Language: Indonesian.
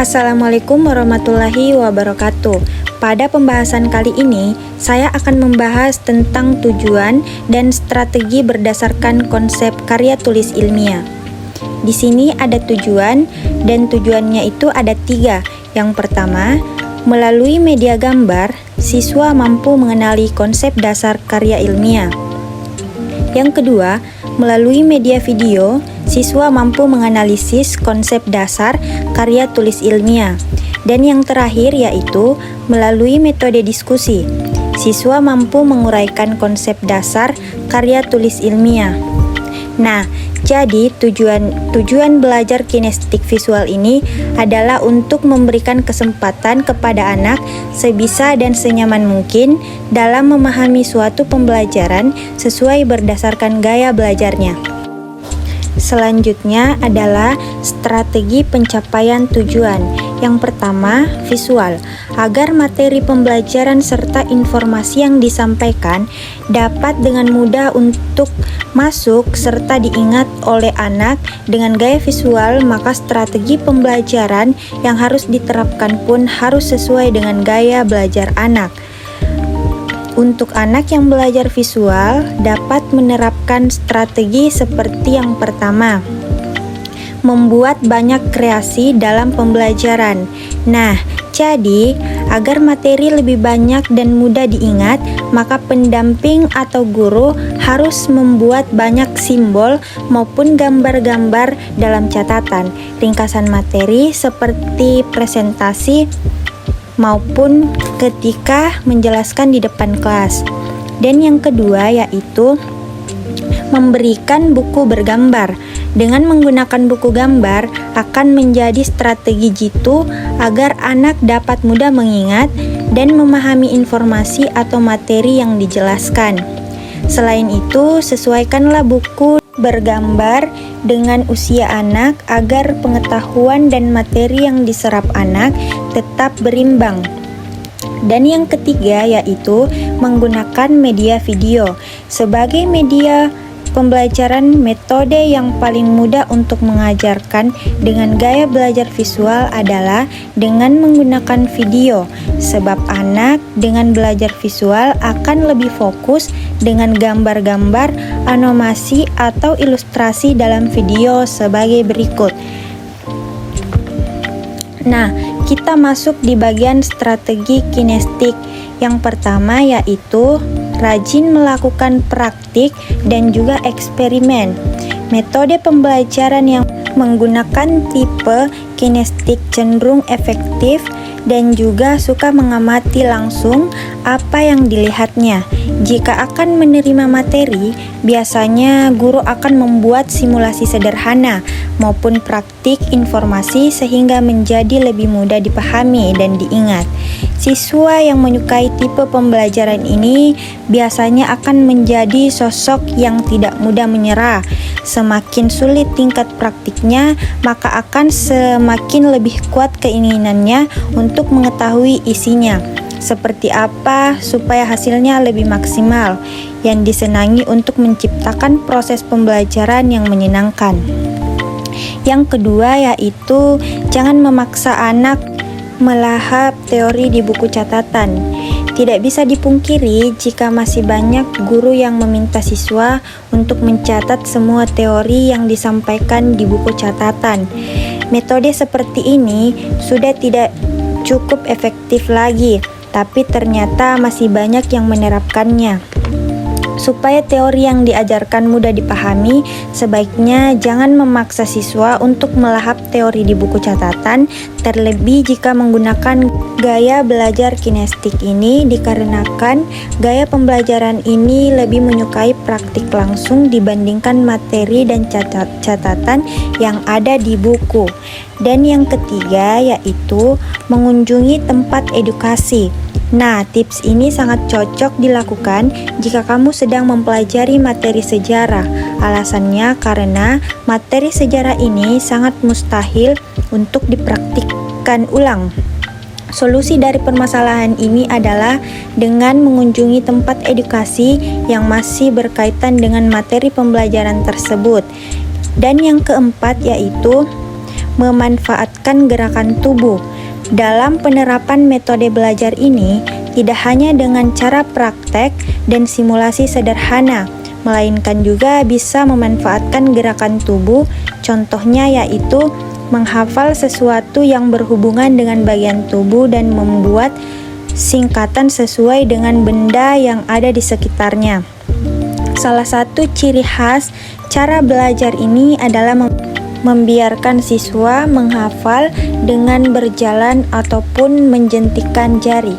Assalamualaikum warahmatullahi wabarakatuh. Pada pembahasan kali ini, saya akan membahas tentang tujuan dan strategi berdasarkan konsep karya tulis ilmiah. Di sini ada tujuan, dan tujuannya itu ada 3. Yang pertama, melalui media gambar, siswa mampu mengenali konsep dasar karya ilmiah. Yang kedua, melalui media video, siswa mampu menganalisis konsep dasar karya tulis ilmiah. Dan yang terakhir yaitu melalui metode diskusi, siswa mampu menguraikan konsep dasar karya tulis ilmiah. Nah, jadi tujuan belajar kinestetik visual ini adalah untuk memberikan kesempatan kepada anak sebisa dan senyaman mungkin dalam memahami suatu pembelajaran sesuai berdasarkan gaya belajarnya. Selanjutnya adalah strategi pencapaian tujuan. Yang pertama, visual. Agar materi pembelajaran serta informasi yang disampaikan dapat dengan mudah untuk masuk serta diingat oleh anak dengan gaya visual, maka strategi pembelajaran yang harus diterapkan pun harus sesuai dengan gaya belajar anak. Untuk anak yang belajar visual, dapat menerapkan strategi seperti yang pertama, membuat banyak kreasi dalam pembelajaran. Nah, jadi agar materi lebih banyak dan mudah diingat, maka pendamping atau guru harus membuat banyak simbol maupun gambar-gambar dalam catatan, ringkasan materi seperti presentasi maupun ketika menjelaskan di depan kelas. Dan yang kedua yaitu memberikan buku bergambar. Dengan menggunakan buku gambar akan menjadi strategi jitu agar anak dapat mudah mengingat dan memahami informasi atau materi yang dijelaskan. Selain itu, sesuaikanlah buku bergambar dengan usia anak agar pengetahuan dan materi yang diserap anak tetap berimbang. Dan yang ketiga yaitu menggunakan media video. Sebagai media pembelajaran, metode yang paling mudah untuk mengajarkan dengan gaya belajar visual adalah dengan menggunakan video, sebab anak dengan belajar visual akan lebih fokus dengan gambar-gambar, animasi, atau ilustrasi dalam video sebagai berikut. Nah, kita masuk di bagian strategi kinestetik. Yang pertama yaitu rajin melakukan praktik dan juga eksperimen. Metode pembelajaran yang menggunakan tipe kinestetik cenderung efektif dan juga suka mengamati langsung apa yang dilihatnya. Jika akan menerima materi, biasanya guru akan membuat simulasi sederhana maupun praktik informasi sehingga menjadi lebih mudah dipahami dan diingat. Siswa yang menyukai tipe pembelajaran ini biasanya akan menjadi sosok yang tidak mudah menyerah. Semakin sulit tingkat praktiknya, maka akan semakin lebih kuat keinginannya untuk mengetahui isinya. Seperti apa supaya hasilnya lebih maksimal, yang disenangi untuk menciptakan proses pembelajaran yang menyenangkan. Yang kedua yaitu jangan memaksa anak melahap teori di buku catatan. Tidak bisa dipungkiri jika masih banyak guru yang meminta siswa untuk mencatat semua teori yang disampaikan di buku catatan. Metode seperti ini sudah tidak cukup efektif lagi, tapi ternyata masih banyak yang menerapkannya. Supaya teori yang diajarkan mudah dipahami, sebaiknya jangan memaksa siswa untuk melahap teori di buku catatan, terlebih jika menggunakan gaya belajar kinestetik ini, dikarenakan gaya pembelajaran ini lebih menyukai praktik langsung dibandingkan materi dan catatan yang ada di buku. Dan yang ketiga yaitu mengunjungi tempat edukasi. Nah, tips ini sangat cocok dilakukan jika kamu sedang mempelajari materi sejarah. Alasannya karena materi sejarah ini sangat mustahil untuk dipraktikkan ulang. Solusi dari permasalahan ini adalah dengan mengunjungi tempat edukasi yang masih berkaitan dengan materi pembelajaran tersebut. Dan yang keempat yaitu memanfaatkan gerakan tubuh. Dalam penerapan metode belajar ini, tidak hanya dengan cara praktek dan simulasi sederhana, melainkan juga bisa memanfaatkan gerakan tubuh, contohnya yaitu menghafal sesuatu yang berhubungan dengan bagian tubuh dan membuat singkatan sesuai dengan benda yang ada di sekitarnya. Salah satu ciri khas cara belajar ini adalah membiarkan siswa menghafal dengan berjalan ataupun menjentikan jari.